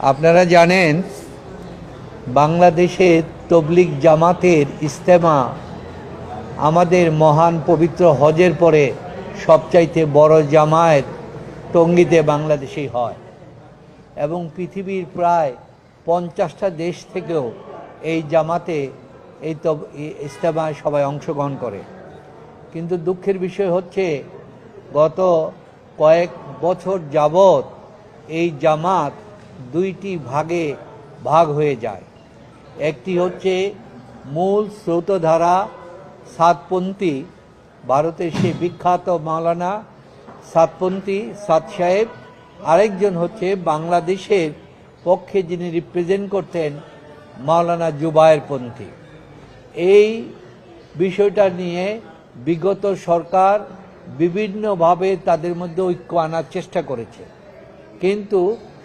আপনারা জানেন বাংলাদেশের তবলিগ জামাতের ইজতেমা আমাদের মহান পবিত্র হজের পরে সবচাইতে বড় জামায়াত টঙ্গীতে বাংলাদেশেই হয় এবং পৃথিবীর প্রায় 50টা দেশ থেকেও এই জামাতে এই ইজতেমায় সবাই অংশগ্রহণ করে। কিন্তু দুঃখের বিষয় হচ্ছে গত কয়েক বছর যাবৎ এই জামাত দুইটি ভাগে ভাগ হয়ে যায়। একটি হচ্ছে মূল স্রোতধারা সাতপন্থী, ভারতের সেই বিখ্যাত মাওলানা সাতপন্থী সাদ সাহেব, আরেকজন হচ্ছে বাংলাদেশের পক্ষে যিনি রিপ্রেজেন্ট করতেন মাওলানা জুবায়েরপন্থী। এই বিষয়টা নিয়ে বিগত সরকার বিভিন্নভাবে তাদের মধ্যে ঐক্য আনার চেষ্টা করেছে, কিন্তু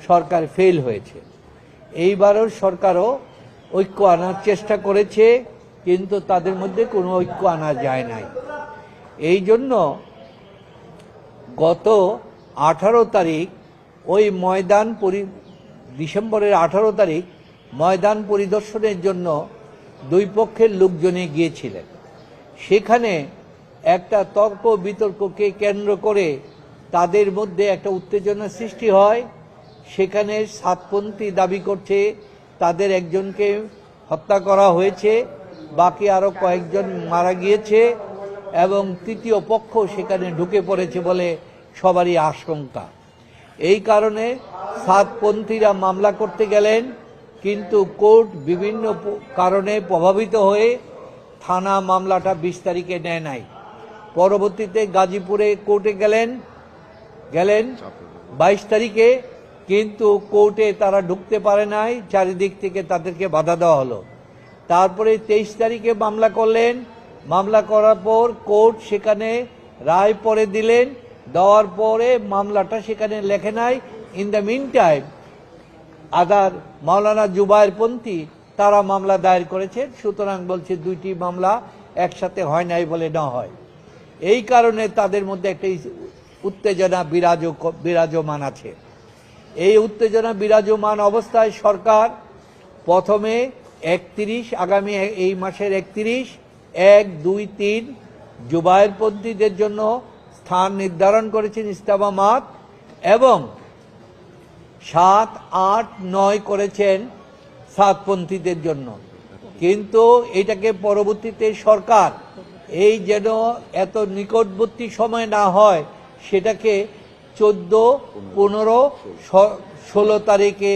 সরকার ফেল হয়েছে। এইবারও সরকারও ঐক্য আনার চেষ্টা করেছে, কিন্তু তাদের মধ্যে কোনো ঐক্য আনা যায় নাই। এই জন্য গত 18 তারিখ ওই ডিসেম্বরের 18 তারিখ ময়দান পরিদর্শনের জন্য দুই পক্ষের লোকজনে গিয়েছিলেন। সেখানে একটা তর্ক বিতর্ককে কেন্দ্র করে তাদের মধ্যে একটা উত্তেজনা সৃষ্টি হয়। সেখানে সাতপন্থী দাবি করছে তাদের একজনকে হত্যা করা হয়েছে, বাকি আরও কয়েকজন মারা গিয়েছে এবং তৃতীয় পক্ষ সেখানে ঢুকে পড়েছে বলে সবারই আশঙ্কা। এই কারণে সাতপন্থীরা মামলা করতে গেলেন, কিন্তু কোর্ট বিভিন্ন কারণে প্রভাবিত হয়ে থানা মামলাটা 20 তারিখে নেয় নাই। পরবর্তীতে গাজীপুরে কোর্টে গেলেন 22 তারিখে, কিন্তু কোর্টে তারা ঢুকতে পারে নাই, চারিদিক থেকে তাদেরকে বাধা দেওয়া হলো। তারপরে 23 তারিখে মামলা করলেন। মামলা করার পর কোর্ট সেখানে রায় পরে দিলেন, দেওয়ার পরে মামলাটা সেখানে লেখে নাই। ইন দ্য মিন টাইম মাওলানা জুবায়েরপন্থী তারা মামলা দায়ের করেছেন। সুতরাং বলছে দুইটি মামলা একসাথে হয় নাই বলে না হয়। এই কারণে তাদের মধ্যে একটা উত্তেজনা বিরাজমান আছে। এই উত্তেজনা বিরাজমান অবস্থায় সরকার প্রথমে আগামী এই মাসের 31, 1, 2, 3 জুবায়েরপন্থীদের জন্য স্থান নির্ধারণ করেছেন ইজতেমা মাঠ, এবং 7, 8, 9 করেছেন সাতপন্থীদের জন্য। কিন্তু এটাকে পরবর্তীতে সরকার এই যেন এত নিকটবর্তী সময় না হয়, সেটাকে 14, 15, 16 তারিখে